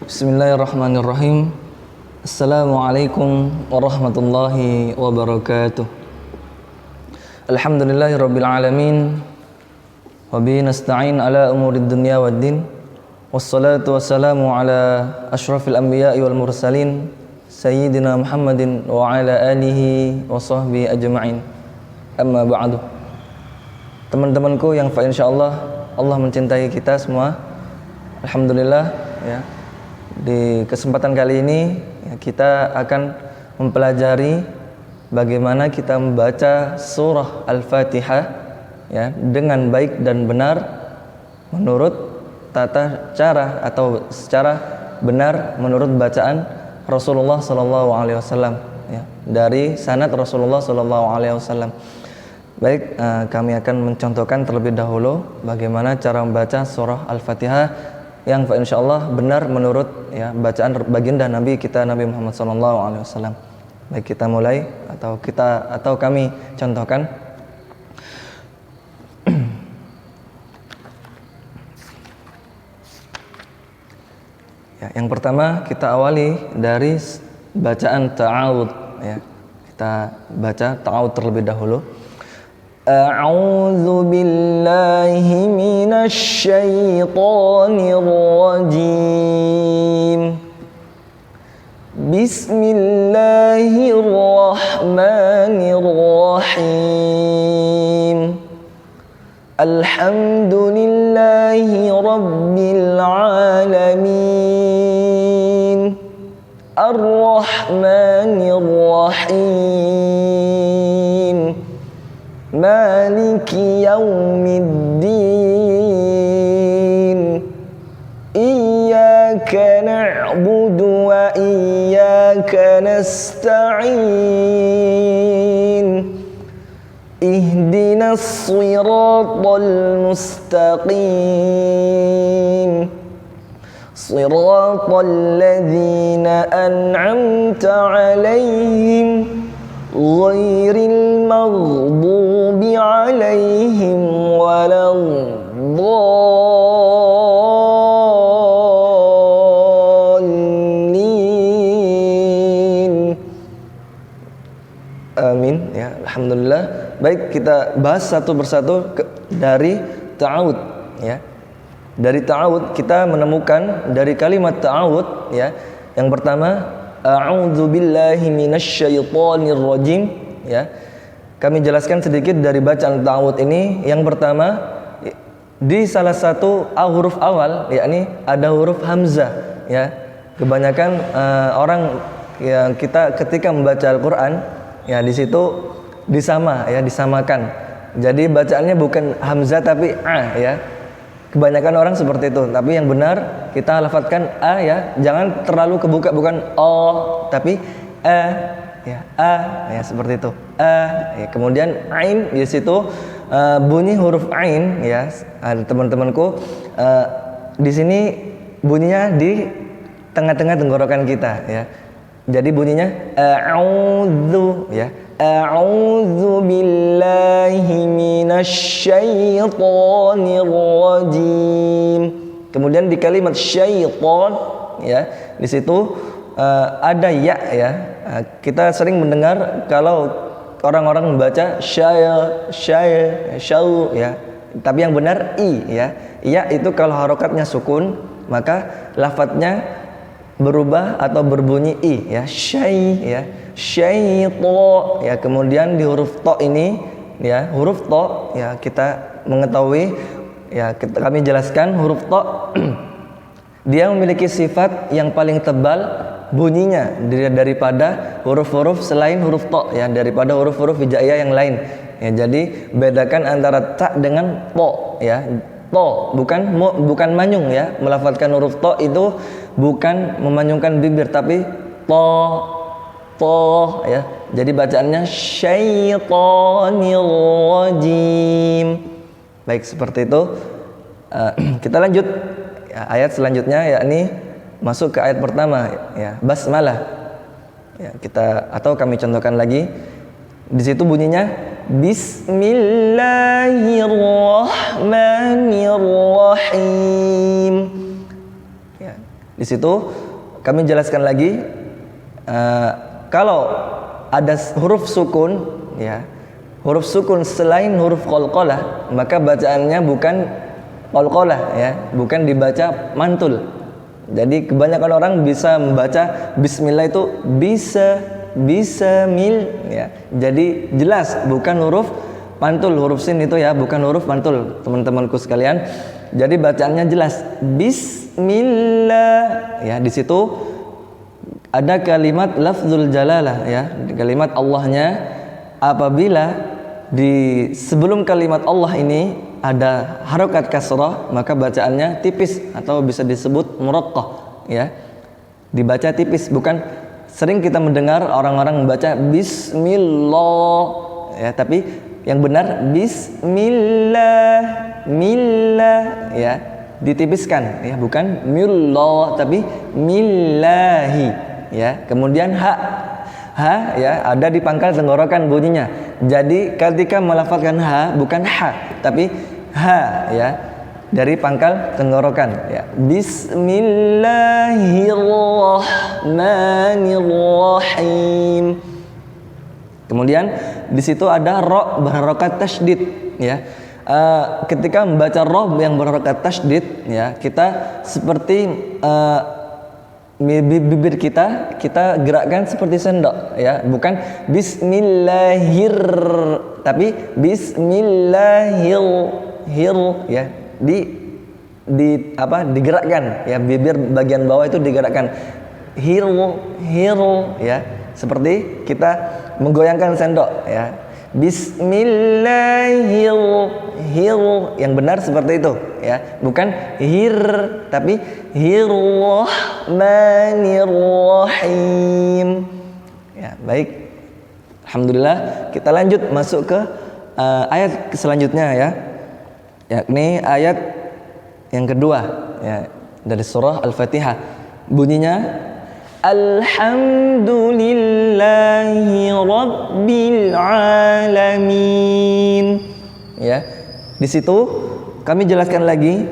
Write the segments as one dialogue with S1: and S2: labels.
S1: Bismillahirrahmanirrahim. Assalamualaikum warahmatullahi wabarakatuh. Alhamdulillahirabbil alamin. Wa bihi nasta'in ala umurid dunya waddin. Wassalatu wassalamu ala asyrafil anbiya'i wal mursalin sayyidina Muhammadin wa ala alihi wa sahbihi ajma'in. Amma ba'du. Teman-temanku yang insyaallah Allah mencintai kita semua. Alhamdulillah ya. Di kesempatan kali ini ya, kita akan mempelajari bagaimana kita membaca surah Al-Fatihah ya, dengan baik dan benar menurut tata cara atau secara benar menurut bacaan Rasulullah SAW ya, dari sanad Rasulullah SAW. Baik, kami akan mencontohkan terlebih dahulu bagaimana cara membaca surah Al-Fatihah yang insyaallah benar menurut ya bacaan baginda Nabi kita Nabi Muhammad SAW. Baik, kita mulai atau kami contohkan. Ya, yang pertama kita awali dari bacaan ta'awud ya. Kita baca ta'awud terlebih dahulu. A'udzu billahi minasy syaithanir rajim. Bismillahirrahmanirrahim. Alhamdulillahi rabbil alamin. Ar-Rahmanir Rahim. Maliki yaumiddin. Iyyaka na'budu wa iyyaka nasta'in. Ihdinas siratal mustaqim. Siratal ladzina an'amta 'alaihim ghairil maghdubi 'alaihim waladdallin. Amin ya, alhamdulillah. Baik, kita bahas satu persatu dari ta'awud ya. Dari ta'awud kita menemukan dari kalimat ta'awud ya. Yang pertama, a'udzu billahi minasy syaithanir rajim ya. Kami jelaskan sedikit dari bacaan ta'awud ini. Yang pertama, di salah satu huruf awal yakni ada huruf hamzah ya. Kebanyakan orang yang kita ketika membaca Al-Qur'an ya di situ disamakan. Jadi bacaannya bukan hamzah tapi a ya. Kebanyakan orang seperti itu, tapi yang benar kita lafadzkan a ya, jangan terlalu kebuka, bukan o tapi a ya seperti itu. Ya. Kemudian ain di situ bunyi huruf ain ya. Teman-temanku di sini bunyinya di tengah-tengah tenggorokan kita ya. Jadi bunyinya a'udzu ya. A'udzu billahi minasy syaithanir rajim. Kemudian di kalimat syaitan ya, di situ ada ya ya. Kita sering mendengar kalau orang-orang membaca syau ya. Tapi yang benar i ya. Ya itu kalau harokatnya sukun, maka lafadznya berubah atau berbunyi i ya, syai ya, syaito ya. Kemudian di huruf to ini ya, huruf to ya, kita mengetahui ya, kami jelaskan huruf to dia memiliki sifat yang paling tebal bunyinya daripada huruf-huruf selain huruf to ya, daripada huruf-huruf hijaiyah yang lain ya. Jadi bedakan antara ta dengan to ya. To bukan manyung ya, melafalkan huruf to itu bukan memanyungkan bibir tapi to ya. Jadi bacaannya syaitanir rajim. Baik, seperti itu. Kita lanjut ya, ayat selanjutnya yakni masuk ke ayat pertama ya, basmalah. Ya, kami contohkan lagi. Di situ bunyinya Bismillahirrahmanirrahim. Ya, di Di situ kami jelaskan lagi kalau ada huruf sukun, ya, huruf sukun selain huruf qalqalah, maka bacaannya bukan qalqalah, ya, bukan dibaca mantul. Jadi kebanyakan orang bisa membaca bismillah itu bisa mil, ya. Jadi jelas bukan huruf mantul, huruf sin itu ya, bukan huruf mantul, teman-temanku sekalian. Jadi bacaannya jelas bismillah, ya. Di situ ada kalimat lafzul jalalah, ya, kalimat Allahnya. Apabila di sebelum kalimat Allah ini ada harokat kasrah, maka bacaannya tipis atau bisa disebut muraqqaq, ya, dibaca tipis. Bukan sering kita mendengar orang-orang membaca bismillah, ya, tapi yang benar bismillah, millah, ya, ditipiskan, ya, bukan millah tapi millahi, ya. Kemudian ha, ya, ada di pangkal tenggorokan bunyinya. Jadi ketika melafalkan ha bukan ha tapi ha, ya, dari pangkal tenggorokan, ya. Bismillahirrahmanirrahim. Kemudian di situ ada ro berharokat tasydid, ya. Ketika membaca ro yang berharokat tasydid, ya, kita seperti bibir kita gerakkan seperti sendok, ya, bukan bismillahir tapi bismillahir, ya, digerakkan, ya, bibir bagian bawah itu digerakkan, hir, ya, seperti kita menggoyangkan sendok, ya. Bismillahir, yang benar seperti itu, ya, bukan hir tapi hirrahmanirrahim, ya. Baik, alhamdulillah, kita lanjut masuk ke ayat selanjutnya, ya, yakni ayat yang kedua, ya, dari surah Al-Fatihah. Bunyinya alhamdulillahi rabbil alamin, ya. Di situ kami jelaskan lagi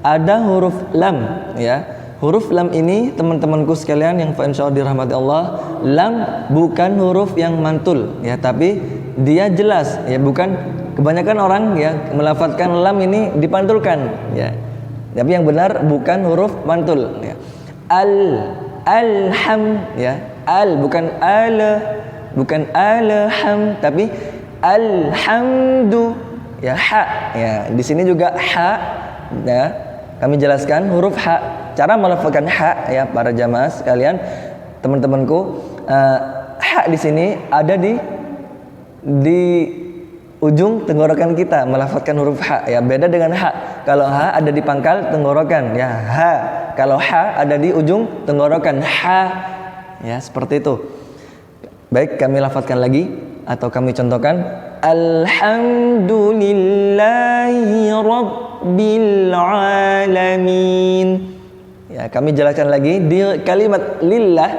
S1: ada huruf lam, ya. Huruf lam ini teman-temanku sekalian yang insyaallah dirahmati Allah, lam bukan huruf yang mantul, ya, tapi dia jelas, ya. Bukan kebanyakan orang, ya, melafadzkan lam ini dipantulkan, ya. Tapi yang benar bukan huruf mantul, ya. Alham, ya, bukan alham tapi alhamdu, ya, ha, ya. Di sini juga ha, ya. Kami jelaskan huruf ha, cara melafazkan ha, ya, para jamaah sekalian, teman-temanku. Ha di sini ada di ujung tenggorokan kita melafazkan huruf ha, ya, beda dengan ha. Kalau ha ada di pangkal tenggorokan, ya, ha. Kalau ha ada di ujung tenggorokan, ha, ya, seperti itu. Baik, kami lafazkan lagi atau kami contohkan. Alhamdulillahi rabbil alamin, ya. Kami jelaskan lagi di kalimat lillah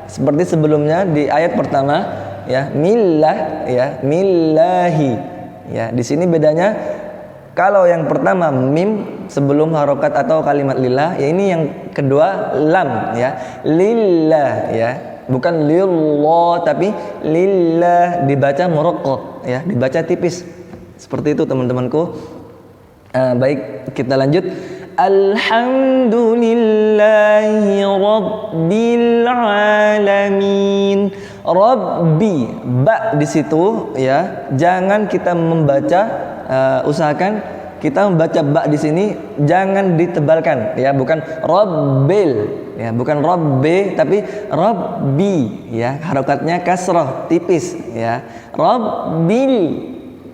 S1: seperti sebelumnya di ayat pertama, ya, millah, ya, millahi, ya. Di sini bedanya, kalau yang pertama mim sebelum harokat atau kalimat lillah, ya, ini yang kedua lam, ya, lillah, ya, bukan lillah tapi lillah, dibaca muraqqaq, ya, dibaca tipis, seperti itu teman-temanku. Baik, kita lanjut. Alhamdulillahi rabbil alamin. Rabbi, ba di situ, ya, jangan kita membaca, usahakan kita membaca ba di sini jangan ditebalkan, ya, bukan rabbil, ya, bukan rabbi tapi rabbi, ya, harokatnya kasrah tipis, ya, rabbil,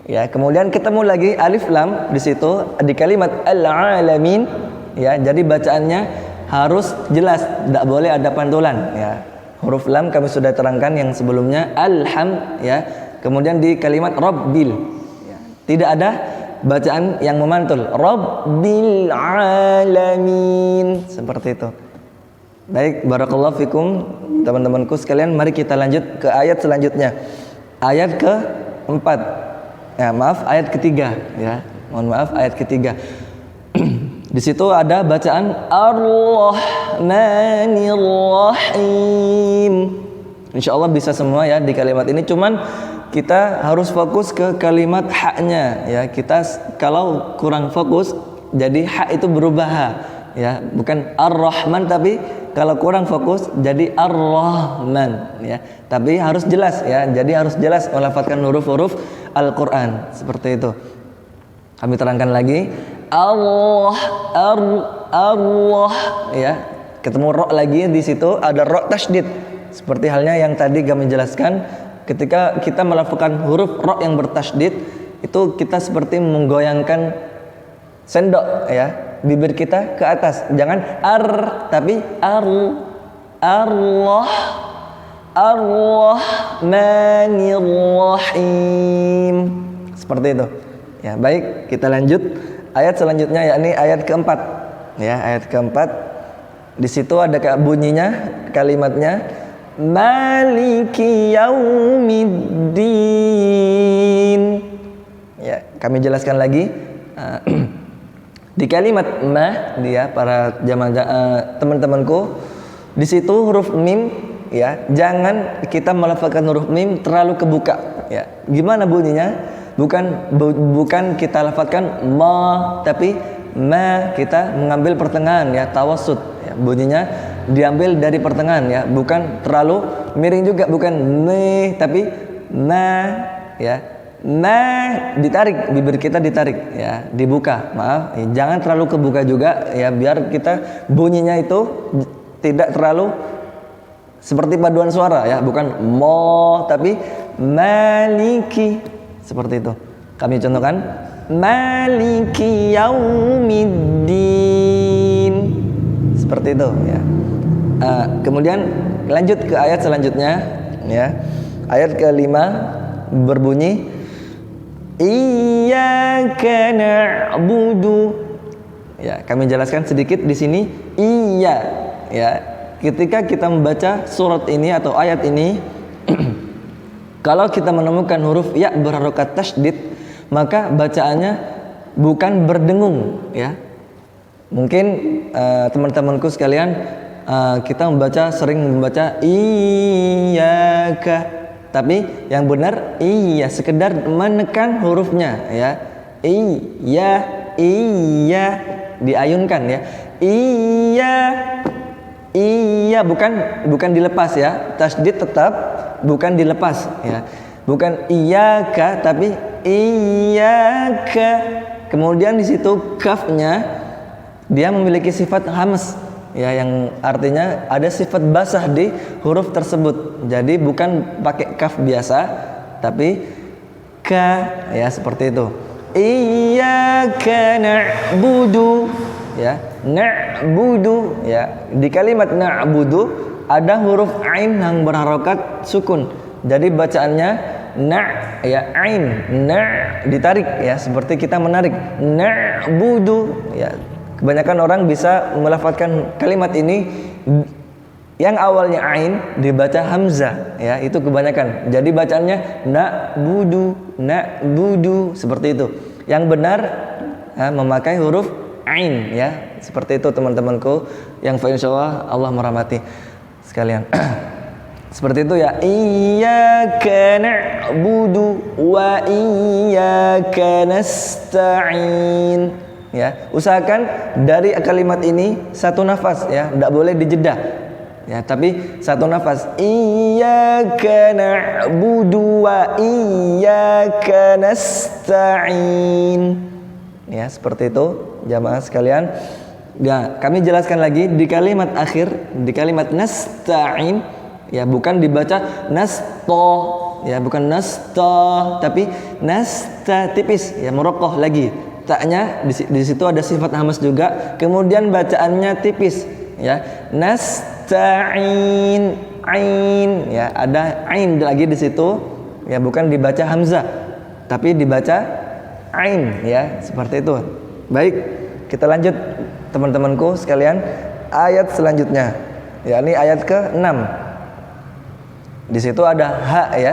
S1: ya. Kemudian ketemu lagi alif lam di situ di kalimat al-alamin, ya. Jadi bacaannya harus jelas, tidak boleh ada pantulan, ya. Huruf lam kami sudah terangkan yang sebelumnya, alham, ya. Kemudian di kalimat rabbil, ya, tidak ada bacaan yang memantul, rabbil alamin, seperti itu. Baik, barakallahu fikum teman-temanku sekalian. Mari kita lanjut ke ayat selanjutnya, ayat ke-4, ya, maaf, ayat ketiga, ya, mohon maaf, ayat ketiga. Di situ ada bacaan Ar-Rahmanir-Rahim. Insya Allah bisa semua ya di kalimat ini. Cuman kita harus fokus ke kalimat haknya ya. Kita kalau kurang fokus, jadi hak itu berubah ha, ya, bukan Ar-Rahman, tapi kalau kurang fokus jadi Ar-Rahman ya. Tapi harus jelas ya. Jadi harus jelas melafadzkan huruf-huruf Al-Qur'an seperti itu. Kami terangkan lagi. Allah, Allah ya. Ketemu ro lagi di situ ada ro tasydid. Seperti halnya yang tadi kami jelaskan, ketika kita melafadzkan huruf ro yang bertasydid, itu kita seperti menggoyangkan sendok ya, bibir kita ke atas. Jangan ar, tapi Allah, Ar-Rahmanir-Rahim. Seperti itu. Ya, baik, kita lanjut ayat selanjutnya, yakni ayat keempat. Ya, ayat keempat. Di situ ada bunyinya, kalimatnya Maliki Yaumiddin. Ya, kami jelaskan lagi. Di kalimat ma, dia para jamaah teman-temanku, di situ huruf mim ya, jangan kita melafazkan huruf mim terlalu kebuka ya. Gimana bunyinya? Bukan kita lafazkan ma, tapi ma, kita mengambil pertengahan ya, tawassut ya. Bunyinya diambil dari pertengahan ya, bukan terlalu miring juga, bukan me, tapi ma ya. Ma, ditarik, bibir kita ditarik ya, dibuka, maaf ya, jangan terlalu kebuka juga ya, biar kita bunyinya itu tidak terlalu seperti paduan suara ya, bukan mo tapi maliki, seperti itu. Kami contohkan Maliki Yaumiddin, seperti itu ya. Kemudian lanjut ke ayat selanjutnya ya. Ayat kelima berbunyi Iyyaka na'budu. Ya, kami jelaskan sedikit di sini iya ya. Ketika kita membaca surat ini atau ayat ini kalau kita menemukan huruf ya berharokat tasydid, maka bacaannya bukan berdengung ya. Mungkin teman-temanku sekalian, kita sering membaca iyyaka, tapi yang benar iya, sekedar menekan hurufnya ya. Iya diayunkan ya. Iya bukan dilepas ya. Tasydid tetap bukan dilepas ya. Bukan iyyaka tapi iyyaka. Kemudian di situ kafnya dia memiliki sifat hams ya, yang artinya ada sifat basah di huruf tersebut. Jadi bukan pakai kaf biasa tapi ka ya, seperti itu. Iyyaka na'budu ya, na'budu ya. Di kalimat na'budu ada huruf ain yang berharokat sukun. Jadi bacaannya na ya, ain na ditarik ya, seperti kita menarik na'budu ya. Kebanyakan orang bisa melafadzkan kalimat ini yang awalnya ain dibaca hamzah ya, itu kebanyakan. Jadi bacaannya na'budu seperti itu. Yang benar memakai huruf ain ya, seperti itu teman-temanku yang insyaallah Allah merahmati sekalian. Seperti itu ya. Iyyaka na'budu wa iyyaka nasta'in. Ya, usahakan dari kalimat ini satu nafas ya, tidak boleh dijeda. Ya, tapi satu nafas. Iyyaka na'budu wa iyyaka nasta'in. Ya, seperti itu jamaah sekalian. Ya, kami jelaskan lagi di kalimat akhir, di kalimat nasta'in ya, bukan dibaca nasto ya, bukan nasta tapi nasta, tipis ya, murokoh lagi. Taknya di situ ada sifat hamas juga, kemudian bacaannya tipis ya, nasta'in, ain ya, ada ain lagi di situ ya, bukan dibaca hamzah tapi dibaca ain ya, seperti itu. Baik, kita lanjut teman-temanku sekalian, ayat selanjutnya yakni ayat ke-6. Di situ ada ha ya,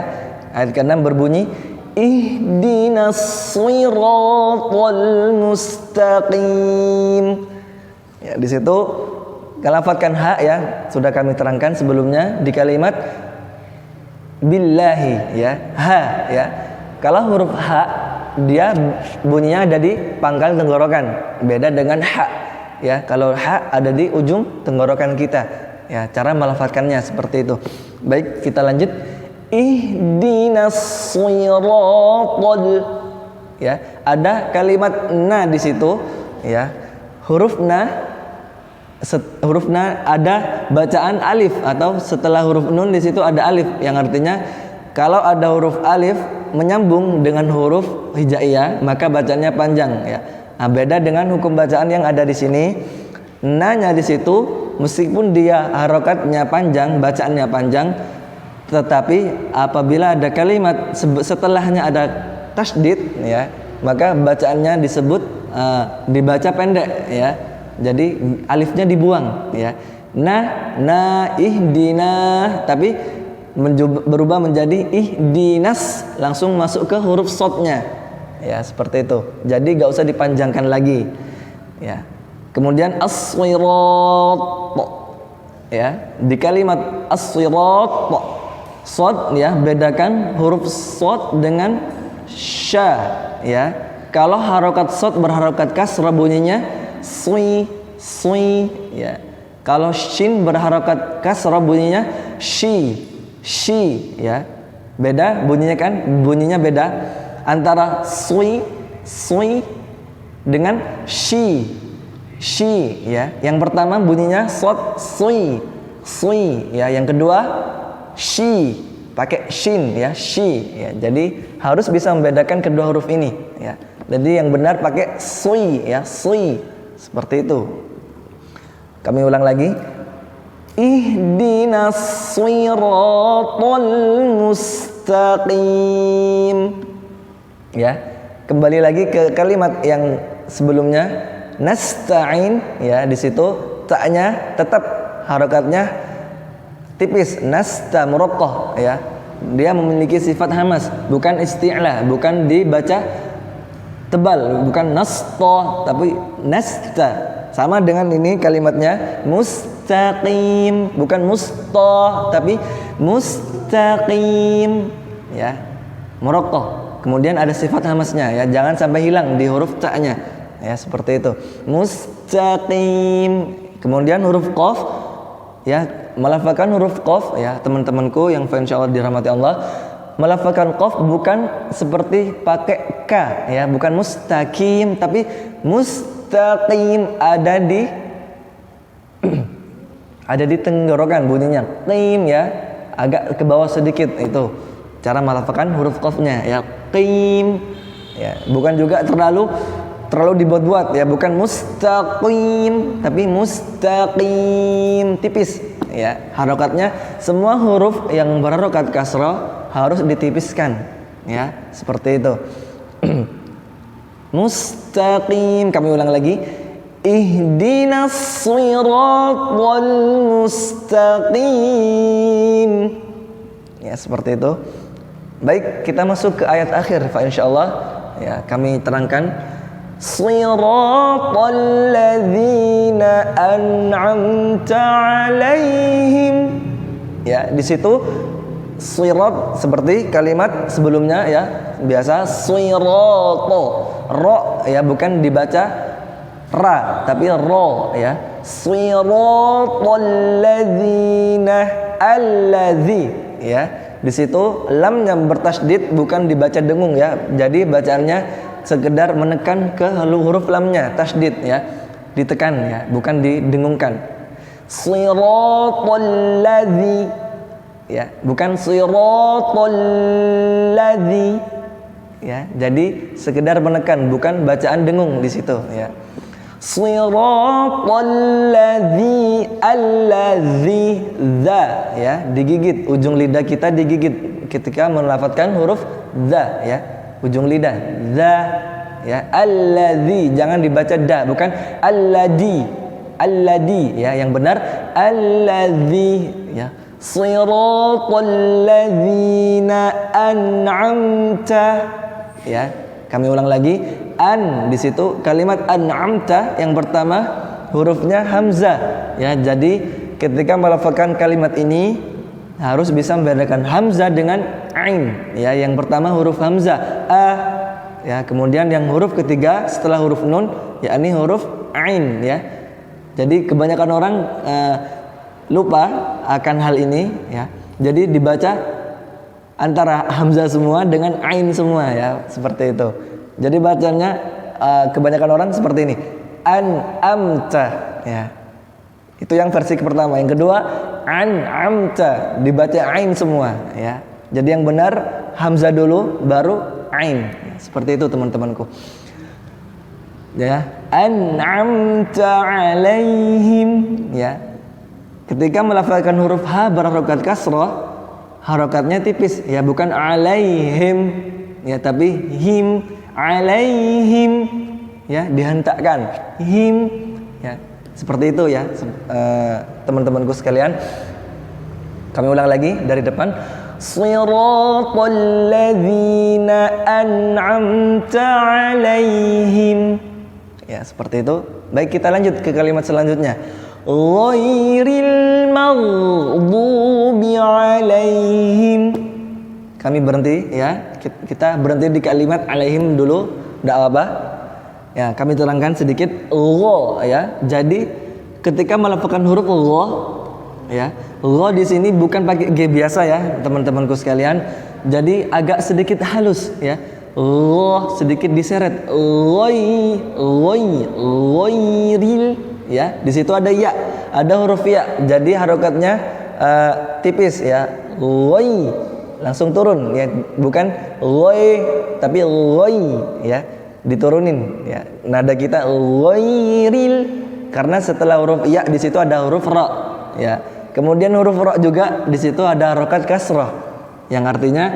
S1: ayat ke-6 berbunyi Ihdinas siratal mustaqim. Ya, di situ Lafadzkan ha ya, sudah kami terangkan sebelumnya di kalimat billahi ya, ha ya. Kalau huruf ha dia bunyinya ada di pangkal tenggorokan, beda dengan ha ya. Kalau ha ada di ujung tenggorokan kita ya, cara melafadzkannya seperti itu. Baik, kita lanjut. Ihdinas shiratal ya, ada kalimat na di situ ya. Huruf na ada bacaan alif, atau setelah huruf nun di situ ada alif, yang artinya kalau ada huruf alif menyambung dengan huruf hijaiyah maka bacaannya panjang ya. Nah, beda dengan hukum bacaan yang ada di sini. Nanya di situ meskipun dia harokatnya panjang, bacaannya panjang, tetapi apabila ada kalimat setelahnya ada tasydid ya, maka bacaannya disebut dibaca pendek ya. Jadi alifnya dibuang ya. Na ihdina, tapi berubah menjadi ihdinas, langsung masuk ke huruf shadnya ya, seperti itu. Jadi gak usah dipanjangkan lagi ya. Kemudian as-sirat ya, di kalimat as-sirat shad ya, bedakan huruf shad dengan sya ya. Kalau harokat shad berharokat kasrah bunyinya sui ya. Kalau shin berharokat kasrah bunyinya shi ya. Beda bunyinya kan, bunyinya beda antara sui dengan shi ya. Yang pertama bunyinya shad sui ya. Yang kedua shi pakai shin ya, shi ya. Jadi harus bisa membedakan kedua huruf ini ya. Jadi yang benar pakai sui ya, sui, seperti itu. Kami ulang lagi. Ihdinas shiratal mustaqim ya. Kembali lagi ke kalimat yang sebelumnya, nasta'in ya. Di situ ta'nya tetap harokatnya tipis, nasta muraqqah ya. Dia memiliki sifat hamas, bukan isti'la, bukan dibaca tebal, bukan nasta tapi nasta. Sama dengan ini kalimatnya mustaqim, bukan musta tapi mustaqim ya, muraqqah. Kemudian ada sifat hamasnya ya, jangan sampai hilang di huruf ta'nya ya, seperti itu. Mustaqim. Kemudian huruf qaf ya, melafalkan huruf qaf ya, teman-temanku yang insyaallah dirahmati Allah, melafalkan qaf bukan seperti pakai k ya, bukan mustaqim tapi mustaqim, ada di tenggorokan bunyinya qim ya, agak ke bawah sedikit. Itu cara melafalkan huruf qafnya ya, qim ya, bukan juga terlalu dibuat-buat ya, bukan mustaqim tapi mustaqim, tipis ya. Harokatnya semua huruf yang berharokat kasrah harus ditipiskan ya, seperti itu. Mustaqim. Kami ulang lagi. Ihdinas shiratal mustaqim ya, seperti itu. Baik, kita masuk ke ayat akhir fa insyaallah ya, kami terangkan. Shiratal ladzina an'amta 'alaihim ya. Di situ sirat seperti kalimat sebelumnya ya, biasa sirato ro ya, bukan dibaca ra tapi ro ya. Siratal ladzina alladzi ya. Di situ lamnya bertasydid, bukan dibaca dengung ya. Jadi bacaannya sekedar menekan ke huruf lamnya, tasydid ya, ditekan ya, bukan didengungkan. Siratal ladzi ya, bukan siratal ladzi ya. Jadi sekedar menekan, bukan bacaan dengung di situ ya. Siratal ladzi alladzi za ya, digigit, ujung lidah kita digigit ketika melafadzkan huruf za ya, ujung lidah za ya. Alladzi, jangan dibaca da, bukan alladzi ya, yang benar alladzi ya. Siratal ladzina an'amta ya. Kami ulang lagi, an di situ kalimat an'amta yang pertama hurufnya hamzah ya. Jadi ketika melafalkan kalimat ini harus bisa membedakan hamzah dengan ain ya. Yang pertama huruf hamzah a ya, kemudian yang huruf ketiga setelah huruf nun yakni huruf ain ya. Jadi kebanyakan orang lupa akan hal ini ya. Jadi dibaca antara hamzah semua dengan ain semua ya, seperti itu. Jadi bacanya kebanyakan orang seperti ini. Amta ya. Itu yang versi pertama. Yang kedua amta dibaca ain semua ya. Jadi yang benar hamzah dulu baru ain. Ya, seperti itu teman-temanku. Ya, an'amta alaihim ya. Ketika melafalkan huruf ha berharokat kasrah, harokatnya tipis ya, bukan alaihim ya, tapi him, alaihim ya, dihentakkan him ya. Seperti itu ya teman-temanku sekalian. Kami ulang lagi dari depan. Shiratal ladzina an'amta alaihim. Ya, seperti itu. Baik, kita lanjut ke kalimat selanjutnya. Ghairil maghdubi alaihim. Kami berhenti ya. Kita berhenti di kalimat alaihim dulu, enggak apa-apa. Ya, kami terangkan sedikit gha ya. Jadi ketika melafalkan huruf gha ya, gha di sini bukan pakai g biasa ya, teman-temanku sekalian. Jadi agak sedikit halus ya. Gha sedikit diseret. Ghairil ya. Di situ ada ya, ada huruf ya. Jadi harokatnya tipis ya. Ghai langsung turun ya, bukan ghai tapi ghai ya, diturunin ya. Nada kita ghairil karena setelah huruf ya di situ ada huruf ra ya. Kemudian huruf ra juga di situ ada harokat kasrah yang artinya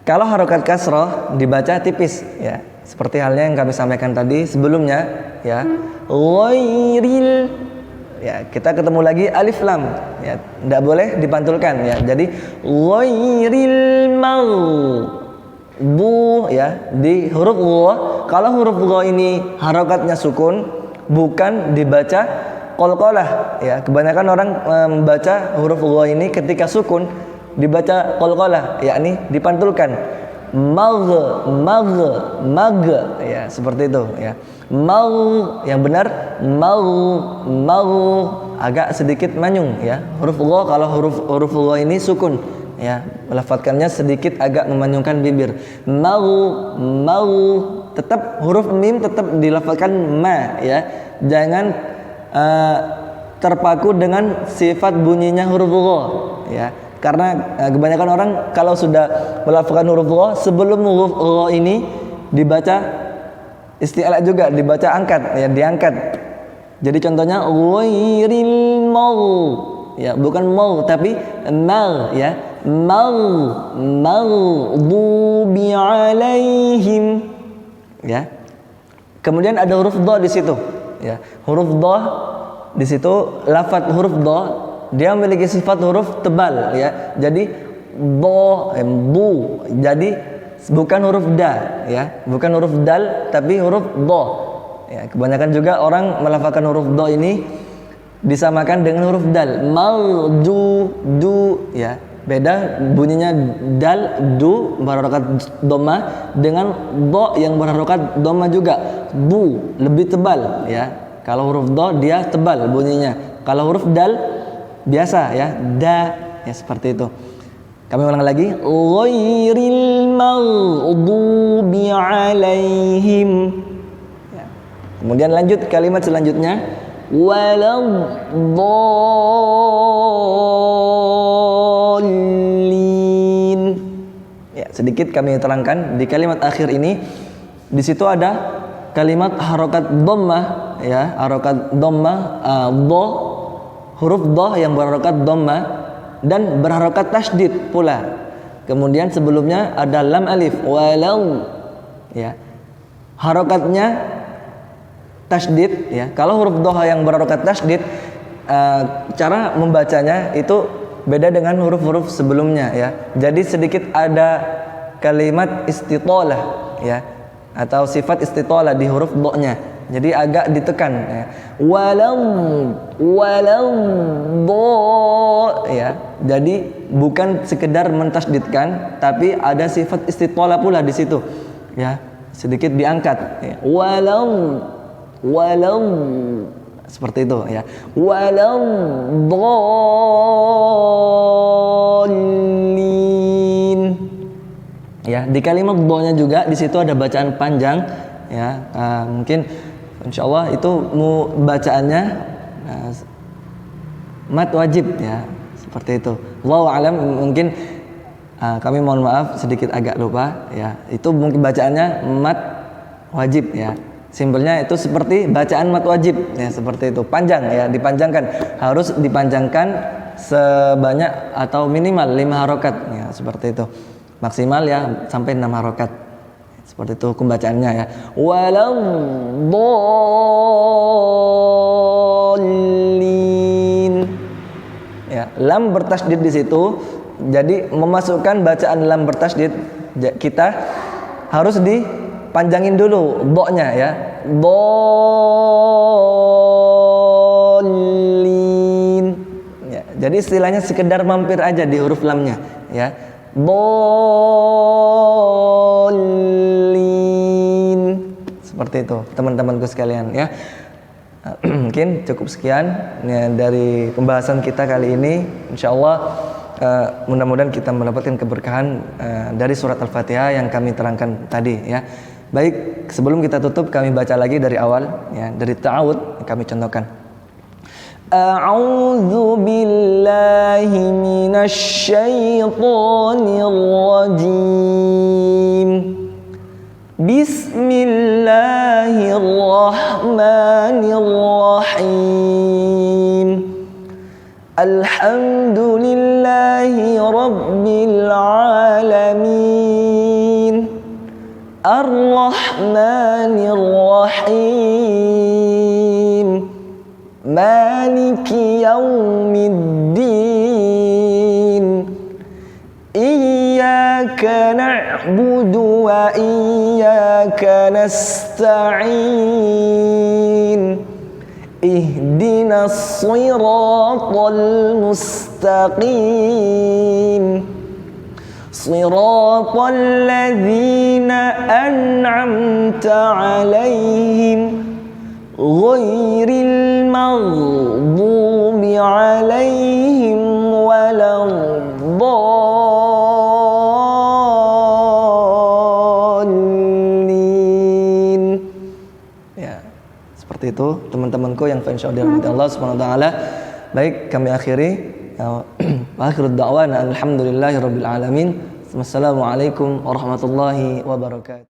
S1: kalau harokat kasrah dibaca tipis ya. Seperti halnya yang kami sampaikan tadi sebelumnya ya. Ghairil ya, kita ketemu lagi alif lam ya, tidak boleh dipantulkan ya. Jadi ghairil maghdubi ya, di huruf gha. Kalau huruf gha ini harokatnya sukun, bukan dibaca qalqalah ya. Kebanyakan orang membaca huruf gha ini ketika sukun dibaca qalqalah, yakni dipantulkan. Mag ya, seperti itu ya. Mau yang benar mau agak sedikit manyung ya. Huruf gha, kalau huruf gha ini sukun ya, melafalkannya sedikit agak memanyungkan bibir. Mau tetap huruf mim tetap dilafalkan ma ya. Jangan terpaku dengan sifat bunyinya huruf gha ya. Karena kebanyakan orang kalau sudah melafalkan huruf gha, sebelum huruf gha ini dibaca isti'la juga, dibaca angkat ya, diangkat. Jadi contohnya ghairil mau ya, bukan mau tapi mal ya. Maghdubi alaihim ya. Kemudian ada huruf dha di situ ya. Huruf dha di situ, lafaz huruf dha dia memiliki sifat huruf tebal ya. Jadi bu, jadi bukan huruf da ya, bukan huruf dal tapi huruf dha ya. Kebanyakan juga orang melafalkan huruf dha ini disamakan dengan huruf dal. Du ya. Beda bunyinya dal du berharokat dhamma dengan dha yang berharokat dhamma juga. Bu lebih tebal ya. Kalau huruf dha dia tebal bunyinya. Kalau huruf dal biasa ya, da ya, seperti itu. Kami ulang lagi. Ghairil maghdubi alaihim ya. Kemudian lanjut kalimat selanjutnya, waladdallin ya. Sedikit kami terangkan di kalimat akhir ini, di situ ada kalimat harokat dhammah ya, harokat dhammah dha, huruf dha yang berharokat dhamma dan berharokat tasydid pula. Kemudian sebelumnya ada lam alif walau ya, harokatnya tasydid ya. Kalau huruf dha yang berharokat tasydid, cara membacanya itu beda dengan huruf-huruf sebelumnya ya. Jadi sedikit ada kalimat istitalah ya, atau sifat istitalah di huruf dha-nya. Jadi agak ditekan ya. Walam ya. Jadi bukan sekedar mentasdidkan, tapi ada sifat istitola pula di situ. Ya, sedikit diangkat ya. Walam seperti itu ya. Walam dhalin. Ya, di kalimat do-nya juga di situ ada bacaan panjang ya. Mungkin insyaallah itu bacaannya mat wajib ya, seperti itu. Wallahu alam, mungkin kami mohon maaf sedikit agak lupa ya. Itu mungkin bacaannya mat wajib ya. Simpelnya itu seperti bacaan mat wajib ya, seperti itu. Panjang ya, dipanjangkan. Harus dipanjangkan sebanyak atau minimal 5 harokat ya, seperti itu. Maksimal ya sampai 6 harokat. Seperti itu hukum bacaannya ya. Walam dhalin. Ya, lam bertasydid di situ. Jadi memasukkan bacaan lam bertasydid, kita harus dipanjangin dulu do-nya ya. Dhalin. Ya, jadi istilahnya sekedar mampir aja di huruf lamnya ya. Dhalin. Seperti itu teman-temanku sekalian ya. Mungkin cukup sekian ya, dari pembahasan kita kali ini. Insyaallah mudah-mudahan kita mendapatkan keberkahan dari surat Al-Fatihah yang kami terangkan tadi ya. Baik, sebelum kita tutup kami baca lagi dari awal ya, dari ta'awud kami contohkan. A'udzu billahi minasy syaithanir rajim. Bismillahirrahmanirrahim. Alhamdulillahi rabbil alamin. Ar-Rahmanir Rahim. Maliki yaumiddin. Iyyaka na'budu wa iyyaka nasta'in. Ihdinas siratal mustaqim. Siratal ladzina an'amta 'alaihim ghairil maghdubi 'alaihim waladdallin. Ya, seperti itu teman-temanku yang insyaallah Allah Subhanahu wa taala. Baik, kami akhiri wa akhirud da'wana alhamdulillahirabbil alamin. Wassalamualaikum warahmatullahi wabarakatuh.